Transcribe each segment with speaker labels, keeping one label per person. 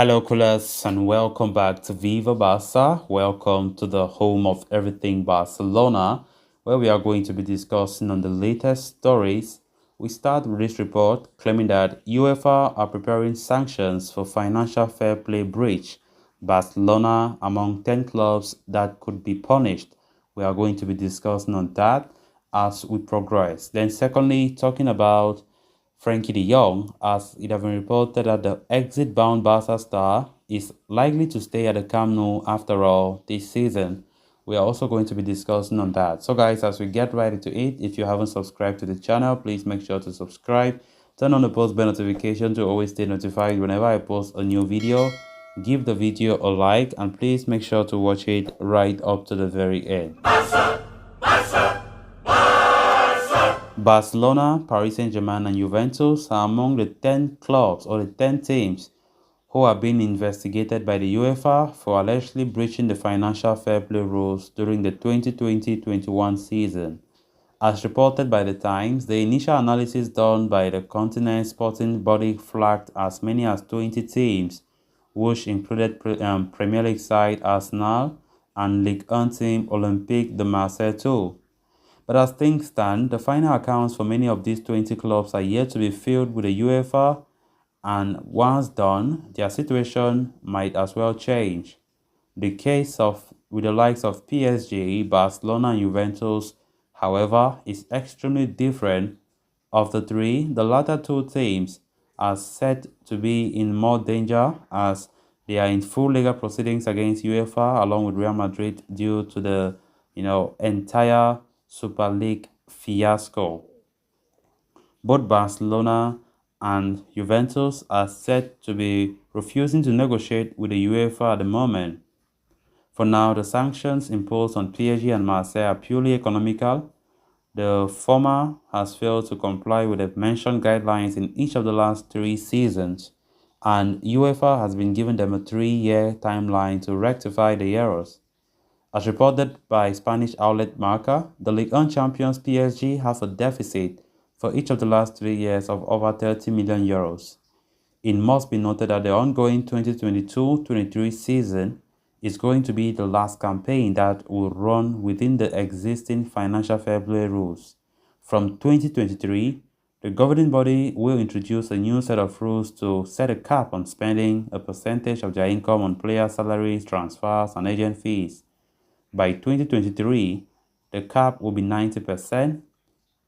Speaker 1: Hello, coolers, and welcome back to Viva Barca. Welcome to the home of everything Barcelona, where we are going to be discussing on the latest stories. We start with this report claiming that UEFA are preparing sanctions for financial fair play breach. Barcelona among 10 clubs that could be punished. We are going to be discussing on that as we progress. Then, secondly, talking about Frankie de Jong, as it has been reported that the exit-bound Barca star is likely to stay at the Camp Nou after all this season. We are also going to be discussing on that. So guys, as we get right into it, if you haven't subscribed to the channel, please make sure to subscribe. Turn on the post bell notification to always stay notified whenever I post a new video. Give the video a like and please make sure to watch it right up to the very end. Barcelona, Paris Saint-Germain and Juventus are among the 10 clubs or the 10 teams who are being investigated by the UEFA for allegedly breaching the financial fair play rules during the 2020-21 season. As reported by The Times, the initial analysis done by the continent's sporting body flagged as many as 20 teams, which included Premier League side Arsenal and Ligue 1 team Olympique de Marseille too. But as things stand, the final accounts for many of these 20 clubs are yet to be filled with the UEFA, and once done, their situation might as well change. The case with the likes of PSG, Barcelona and Juventus, however, is extremely different. Of the three, the latter two teams are said to be in more danger as they are in full legal proceedings against UEFA along with Real Madrid due to the entire Super League fiasco. Both Barcelona and Juventus are said to be refusing to negotiate with the UEFA at the moment. For now, the sanctions imposed on PSG and Marseille are purely economical. The former has failed to comply with the mentioned guidelines in each of the last 3 seasons, and UEFA has been given them a 3-year timeline to rectify the errors. As reported by Spanish outlet Marca, the Ligue 1 champions PSG have a deficit for each of the last 3 years of over 30 million euros. It must be noted that the ongoing 2022-23 season is going to be the last campaign that will run within the existing financial fair play rules. From 2023, the governing body will introduce a new set of rules to set a cap on spending a percentage of their income on player salaries, transfers, and agent fees. By 2023, the cap will be 90%,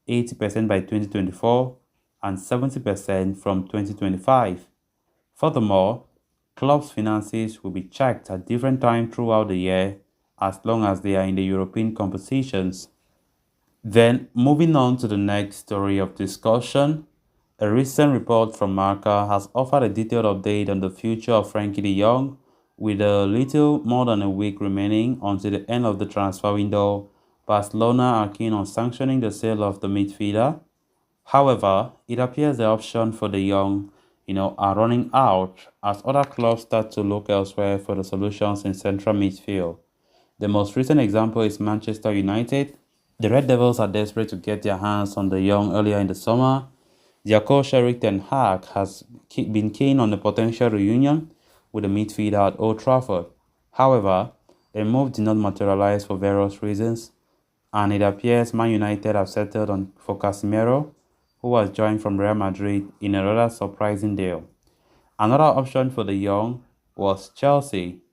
Speaker 1: 80% by 2024, and 70% from 2025. Furthermore, clubs' finances will be checked at different times throughout the year as long as they are in the European competitions. Then, moving on to the next story of discussion, a recent report from Marca has offered a detailed update on the future of Frankie de Jong. With a little more than a week remaining until the end of the transfer window, Barcelona are keen on sanctioning the sale of the midfielder. However, it appears the option for de Jong, are running out as other clubs start to look elsewhere for the solutions in central midfield. The most recent example is Manchester United. The Red Devils are desperate to get their hands on de Jong earlier in the summer. Their coach Erik ten Hag has been keen on the potential reunion with the midfielder at Old Trafford. However, a move did not materialize for various reasons, and it appears Man United have settled on for Casemiro, who was joined from Real Madrid in a rather surprising deal. Another option for de Jong was Chelsea.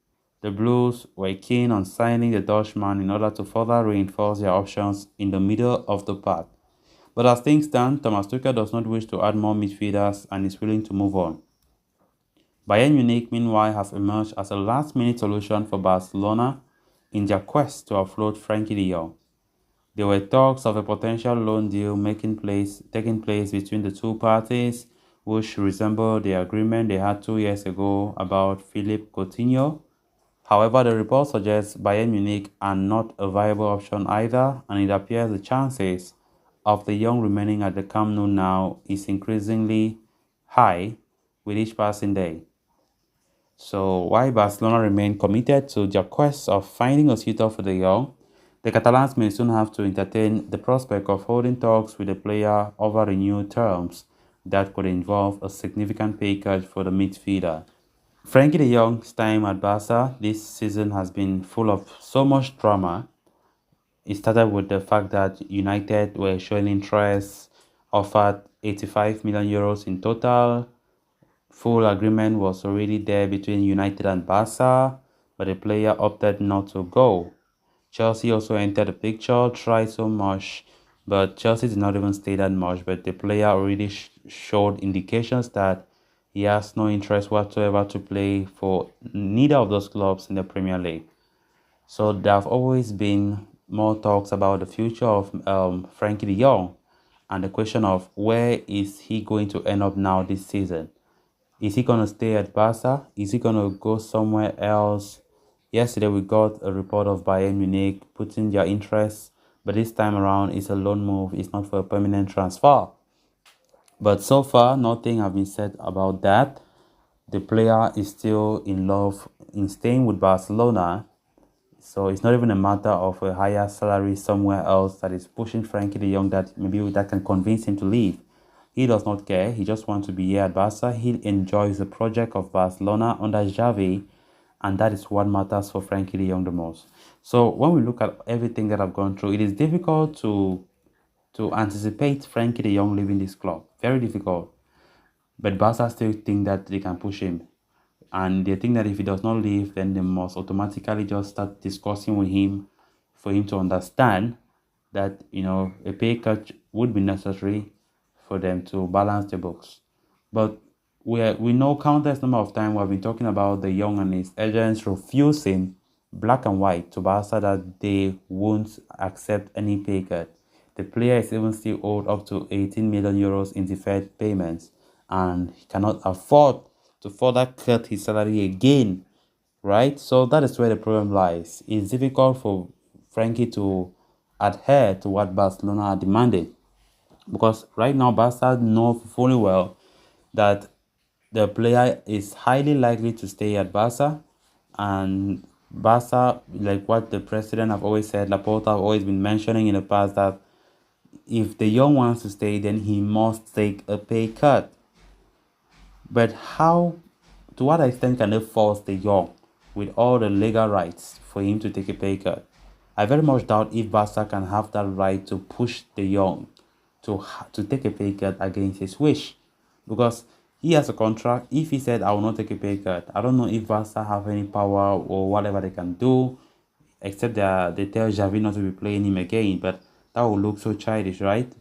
Speaker 1: The Blues were keen on signing the Dutchman in order to further reinforce their options in the middle of the pack. But as things stand, Thomas Tuchel does not wish to add more midfielders and is willing to move on. Bayern Munich, meanwhile, have emerged as a last-minute solution for Barcelona in their quest to offload Frankie de Jong. There were talks of a potential loan deal taking place between the two parties, which resembled the agreement they had 2 years ago about Philippe Coutinho. However, the report suggests Bayern Munich are not a viable option either, and it appears the chances of de Jong remaining at the Camp Nou now is increasingly high with each passing day. So while Barcelona remain committed to their quest of finding a suitor for de Jong, the Catalans may soon have to entertain the prospect of holding talks with the player over renewed terms that could involve a significant pay cut for the midfielder. Frankie de Jong's time at Barca this season has been full of so much drama. It started with the fact that United were showing interest, offered 85 million euros in total. Full agreement was already there between United and Barca, but the player opted not to go. Chelsea also entered the picture, tried so much, but Chelsea did not even stay that much. But the player already showed indications that he has no interest whatsoever to play for neither of those clubs in the Premier League. So there have always been more talks about the future of Frankie de Jong and the question of where is he going to end up now this season. Is he going to stay at Barca? Is he going to go somewhere else? Yesterday, we got a report of Bayern Munich putting their interest, but this time around, it's a loan move. It's not for a permanent transfer. But so far, nothing has been said about that. The player is still in love in staying with Barcelona. So it's not even a matter of a higher salary somewhere else that is pushing Frankie de Jong that maybe that can convince him to leave. He does not care. He just wants to be here at Barca. He enjoys the project of Barcelona under Xavi, and that is what matters for Frankie de Jong the most. So when we look at everything that I've gone through, it is difficult to anticipate Frankie de Jong leaving this club. Very difficult. But Barca still think that they can push him. And they think that if he does not leave, then they must automatically just start discussing with him for him to understand that, a pay cut would be necessary for them to balance the books. But we know countless number of times we have been talking about the Young and his agents refusing black and white to Barca that they won't accept any pay cut. The player is even still owed up to 18 million euros in deferred payments, and he cannot afford to further cut his salary again, right? So that is where the problem lies. It's difficult for Frankie to adhere to what Barcelona are demanding, because right now Barca know fully well that the player is highly likely to stay at Barca, and Barca, like what the president have always said, Laporta have always been mentioning in the past, that if the young wants to stay, then he must take a pay cut. But how, to what extent can they force the young with all the legal rights for him to take a pay cut? I very much doubt if Barca can have that right to push the young to take a pay cut against his wish, because he has a contract. If he said, I will not take a pay cut, I don't know if Barca have any power or whatever they can do, except that they tell Xavi not to be playing him again, but that will look so childish, right?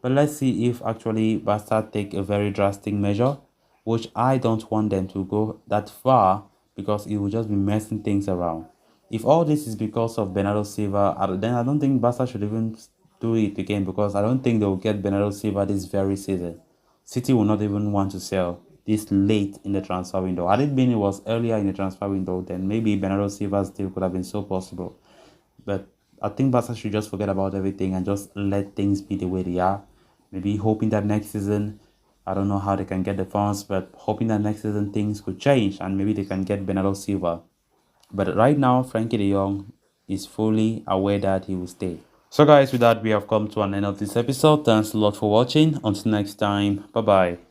Speaker 1: But let's see if actually Barca take a very drastic measure, which I don't want them to go that far, because it will just be messing things around. If all this is because of Bernardo Silva, then I don't think Barca should even do it again, because I don't think they will get Bernardo Silva this very season. City will not even want to sell this late in the transfer window. Had it been it was earlier in the transfer window, then maybe Bernardo Silva's deal could have been so possible. But I think Barca should just forget about everything and just let things be the way they are. Maybe hoping that next season, I don't know how they can get the funds, but hoping that next season things could change and maybe they can get Bernardo Silva. But right now, Frankie de Jong is fully aware that he will stay. So guys, with that, we have come to an end of this episode. Thanks a lot for watching. Until next time, bye bye.